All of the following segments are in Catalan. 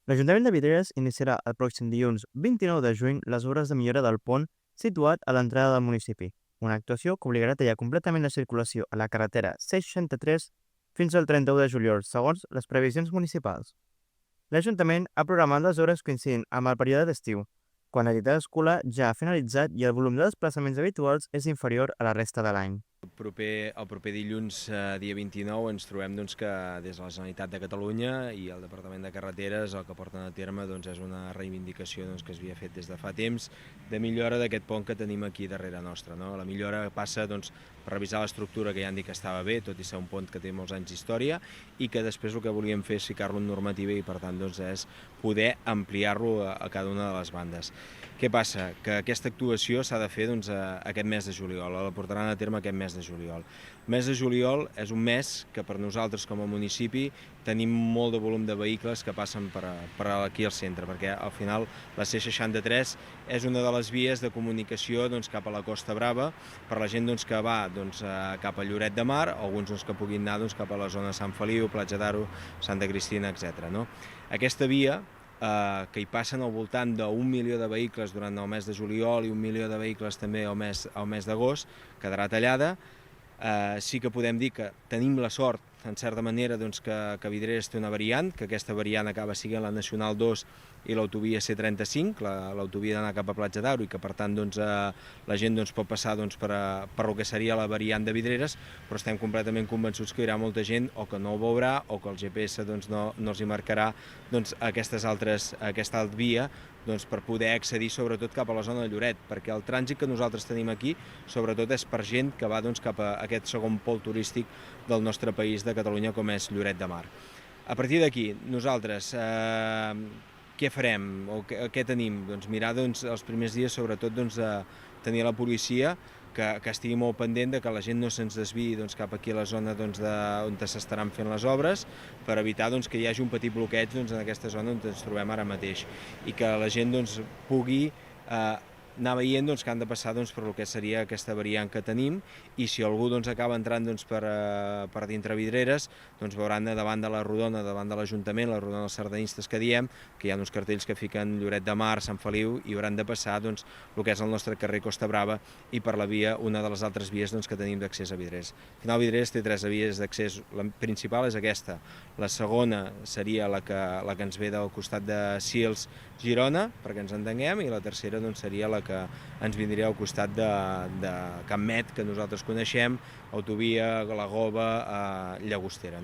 L'Ajuntament de Vidreres iniciarà el pròxim dilluns 29 de juny les obres de millora del pont situat a l'entrada del municipi, una actuació que obligarà a tallar completament la circulació a la carretera C63 fins al 31 de juliol, segons les previsions municipals. L'Ajuntament ha programat les obres coincidint amb el període d'estiu, quan la dita escolar ja ha finalitzat i el volum de desplaçaments habituals és inferior a la resta de l'any. El proper dilluns, dia 29, ens trobem que des de la Generalitat de Catalunya i el Departament de Carreteres el que porten a terme és una reivindicació que s'havia fet des de fa temps de millora d'aquest pont que tenim aquí darrere nostre. La millora passa per revisar l'estructura, que ja han dit que estava bé, tot i ser un pont que té molts anys d'història, i que després el que volíem fer és ficar-lo en normativa i per tant és poder ampliar-lo a cada una de les bandes. Què passa? Que aquesta actuació s'ha de fer aquest mes de juliol, la portaran a terme aquest mes de juliol. El mes de juliol és un mes que per nosaltres com a municipi tenim molt de volum de vehicles que passen per aquí al centre, perquè al final la C63 és una de les vies de comunicació cap a la Costa Brava per la gent que va cap a Lloret de Mar, alguns que puguin anar cap a la zona de Sant Feliu, Platja d'Aro, Santa Cristina, etc. Aquesta via, que hi passen al voltant d'1 milió de vehicles durant el mes de juliol i 1 milió de vehicles també al mes d'agost, quedarà tallada. Sí que podem dir que tenim la sort, en certa manera, que Vidreres té una variant, que aquesta variant acaba sent la Nacional 2 i l'autovia C35, l'autovia d'anar cap a Platja d'Aro, i que per tant la gent pot passar per el que seria la variant de Vidreres, però estem completament convençuts que hi haurà molta gent o que no ho veurà o que el GPS no els hi marcarà aquesta altra via per poder accedir sobretot cap a la zona de Lloret, perquè el trànsit que nosaltres tenim aquí sobretot és per gent que va cap a aquest segon pol turístic del nostre país de Catalunya, com és Lloret de Mar. A partir d'aquí, nosaltres què farem o què tenim? Mirar els primers dies sobretot tenir la policia que estigui molt pendent que la gent no se'ns desviï cap aquí a la zona on s'estaran fent les obres, per evitar que hi hagi un petit bloqueig en aquesta zona on ens trobem ara mateix, i que la gent pugui anar veient que han de passar per el que seria aquesta variant que tenim, i si algú acaba entrant per dintre Vidreres, veuran davant de la rodona, davant de l'Ajuntament, la rodona dels sardanistes que diem, que hi ha uns cartells que fiquen Lloret de Mar, Sant Feliu, i hauran de passar el que és el nostre carrer Costa Brava i per la via, una de les altres vies que tenim d'accés a Vidreres. Al final Vidreres té 3 vies d'accés, la principal és aquesta, la segona seria la que ens ve del costat de Sils, Girona, perquè ens entenguem, i la tercera seria la que ens vindria al costat de Can Met, que nosaltres coneixem, autovia, la Gova, Llagostera.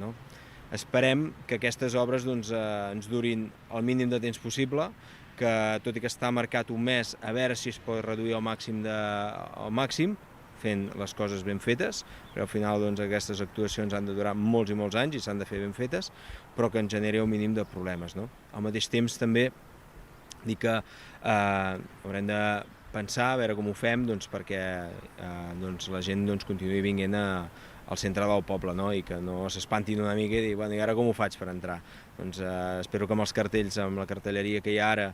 Esperem que aquestes obres ens durin el mínim de temps possible, que tot i que està marcat un mes, a veure si es pot reduir al màxim, fent les coses ben fetes, perquè al final aquestes actuacions han de durar molts i molts anys i s'han de fer ben fetes, però que ens generi un mínim de problemes. Al mateix temps també dir que haurem de pensar a veure com ho fem perquè la gent continuï vinguent al centre del poble, i que no s'espantin una mica i dir, bueno, i ara com ho faig per entrar? Espero que amb els cartells, amb la cartelleria que hi ha ara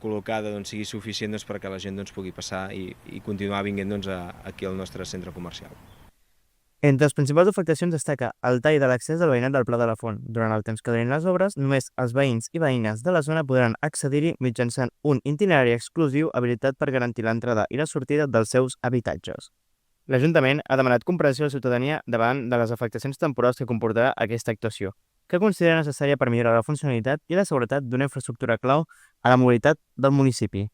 col·locada, sigui suficient perquè la gent pugui passar i continuar vinguent aquí al nostre centre comercial. Entre les principals afectacions destaca el tall de l'accés del veïnat del Pla de la Font. Durant el temps que durin les obres, només els veïns i veïnes de la zona podran accedir-hi mitjançant un itinerari exclusiu habilitat per garantir l'entrada i la sortida dels seus habitatges. L'Ajuntament ha demanat comprensió a la ciutadania davant de les afectacions temporals que comportarà aquesta actuació, que considera necessària per millorar la funcionalitat i la seguretat d'una infraestructura clau a la mobilitat del municipi.